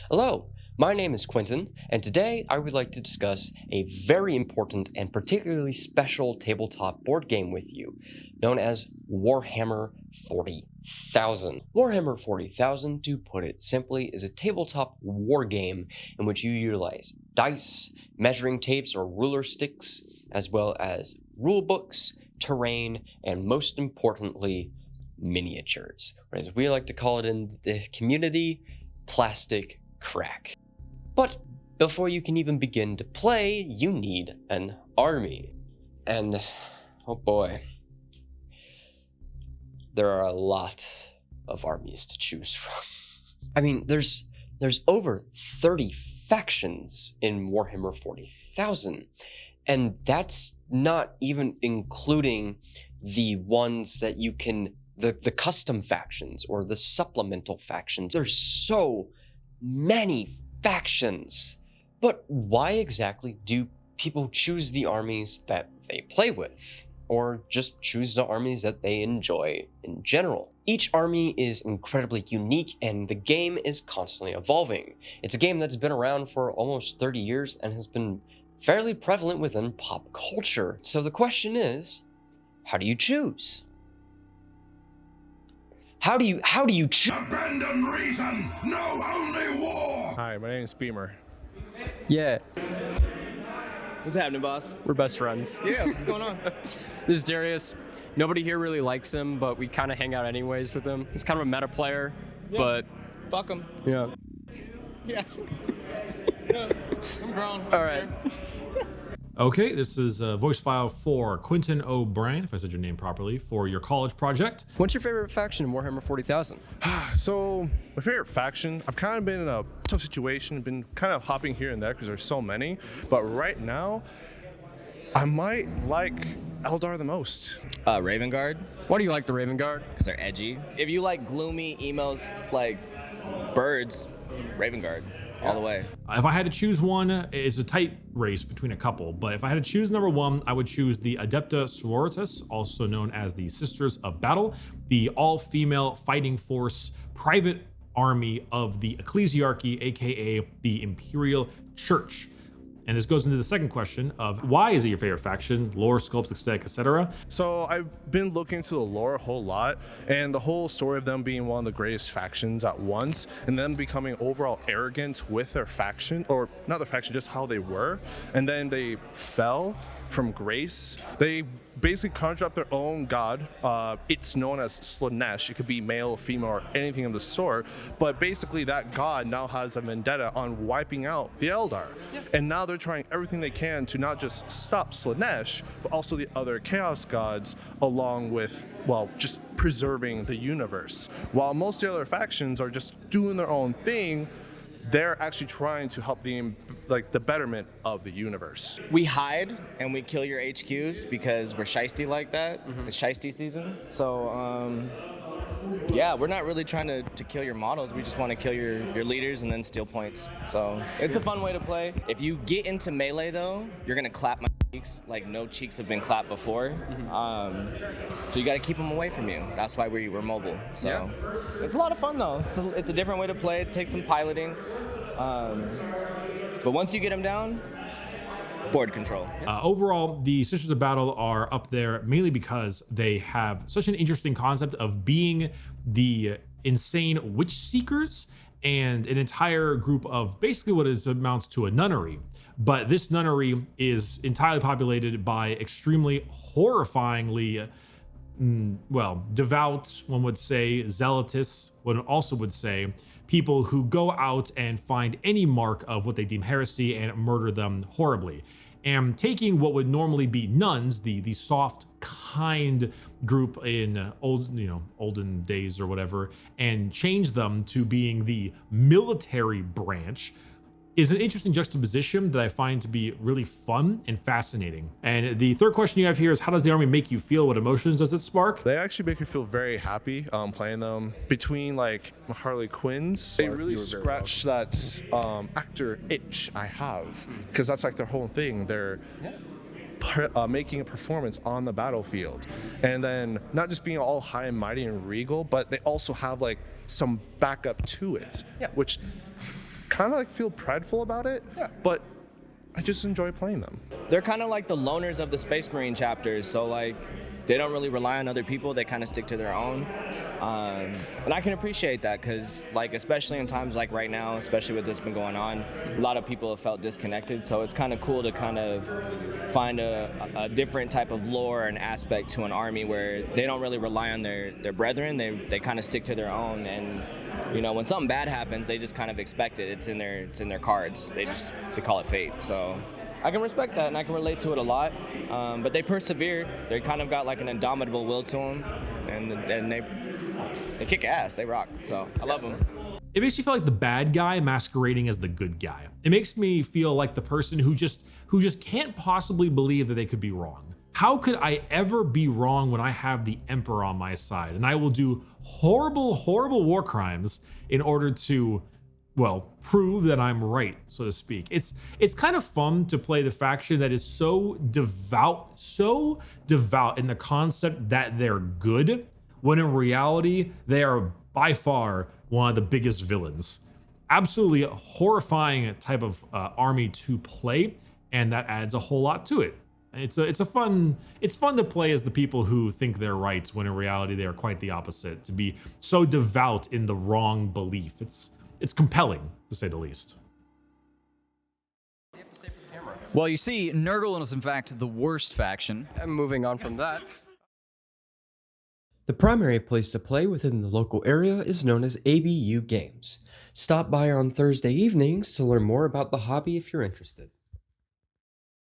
Hello, my name is Quinten, and today I would like to discuss a very important and particularly special tabletop board game with you, known as Warhammer 40,000. Warhammer 40,000, to put it simply, is a tabletop war game in which you utilize dice, measuring tapes or ruler sticks, as well as rule books, terrain, and most importantly, miniatures, or as we like to call it in the community, plastic crack. But before you can even begin to play, you need an army. And oh boy, there are a lot of armies to choose from. I mean, there's over 30 factions in Warhammer 40,000, and that's not even including the ones that you can the custom factions or the supplemental factions. There's so many factions. But why exactly do people choose the armies that they play with? Or just choose the armies that they enjoy in general? Each army is incredibly unique and the game is constantly evolving. It's a game that's been around for almost 30 years and has been fairly prevalent within pop culture. So the question is, how do you choose? How do you choose? Abandon reason, know only war! Hi, my name is Beemer. Yeah, What's happening, boss? we're best friends. Yeah, what's going on? This is Darius. Nobody here really likes him, but we kind of hang out anyways with him. He's kind of a meta player, but Fuck him. yeah. Yeah. I'm grown. All right. Okay, this is a voice file for Quinten O'Brien, if I said your name properly, for your college project. What's your favorite faction in Warhammer 40,000? So, my favorite faction, I've kind of been in a tough situation, been kind of hopping here and there because there's so many, but right now, I might like Eldar the most. Raven Guard, Why do you like the Raven Guard? because they're edgy. If you like gloomy emos, like birds, Raven Guard, all the way. If I had to choose one, it's a tight race between a couple, but if I had to choose number one, I would choose the Adepta Sororitas, also known as the Sisters of Battle, the all-female fighting force private army of the Ecclesiarchy, aka the Imperial Church. And this goes into the second question of why is it your favorite faction, lore, scopes, aesthetic, etc. So, I've been looking into the lore a whole lot, and the whole story of them being one of the greatest factions at once, and them becoming overall arrogant with their faction, or not their faction, just how they were, and then they fell from grace. They basically conjure up their own god. It's known as Slaanesh. It could be male, female, or anything of the sort. But basically, that god now has a vendetta on wiping out the Eldar. And now they're trying everything they can to not just stop Slaanesh, but also the other Chaos gods, along with, well, just preserving the universe. While most of the other factions are just doing their own thing, they're actually trying to help the betterment of the universe. We hide and we kill your HQs because we're shiesty like that. It's shiesty season. So, yeah, we're not really trying to kill your models. We just want to kill your leaders and then steal points. So it's a fun way to play. If you get into melee, though, you're going to clap my cheeks like no cheeks have been clapped before. So you got to keep them away from you. That's why we're mobile. So it's a lot of fun, though. It's a different way to play. It takes some piloting. But once you get them down, board control. Overall, the Sisters of Battle are up there mainly because they have such an interesting concept of being the insane witch seekers and an entire group of basically what amounts to a nunnery. But this nunnery is entirely populated by extremely horrifyingly, devout, one would say, zealotous, one also would say, people who go out and find any mark of what they deem heresy and murder them horribly. And taking what would normally be nuns, the soft, kind group in olden days or whatever, and change them to being the military branch, is an interesting juxtaposition that I find to be really fun and fascinating. And the third question you have here is, how does the army make you feel? What emotions does it spark? They actually make me feel very happy playing them. Between like Harley Quinns, they really scratch that actor itch I have, because that's like their whole thing. They're making a performance on the battlefield, and then not just being all high and mighty and regal, but they also have like some backup to it, which kind of like feel prideful about it, but I just enjoy playing them. They're kind of like the loners of the Space Marine chapters, so like they don't really rely on other people. They kind of stick to their own, and I can appreciate that because, like, especially in times like right now, especially with what's been going on, a lot of people have felt disconnected. So it's kind of cool to kind of find a different type of lore and aspect to an army where they don't really rely on their brethren. They kind of stick to their own, and you know, when something bad happens, they just kind of expect it. It's in their cards. They call it fate. So I can respect that, and I can relate to it a lot. But they persevere. They kind of got like an indomitable will to them, and they kick ass. They rock. So I love them. It makes me feel like the bad guy masquerading as the good guy. It makes me feel like the person who just can't possibly believe that they could be wrong. How could I ever be wrong when I have the Emperor on my side? And I will do horrible, horrible war crimes in order to, well, prove that I'm right, so to speak. It's kind of fun to play the faction that is so devout in the concept that they're good, when in reality, they are by far one of the biggest villains. Absolutely horrifying type of army to play, and that adds a whole lot to it. It's fun to play as the people who think they're right when in reality they are quite the opposite. To be so devout in the wrong belief, it's compelling to say the least. Well, you see, Nurgle is in fact the worst faction. And moving on from that, The primary place to play within the local area is known as ABU Games. Stop by on Thursday evenings to learn more about the hobby if you're interested.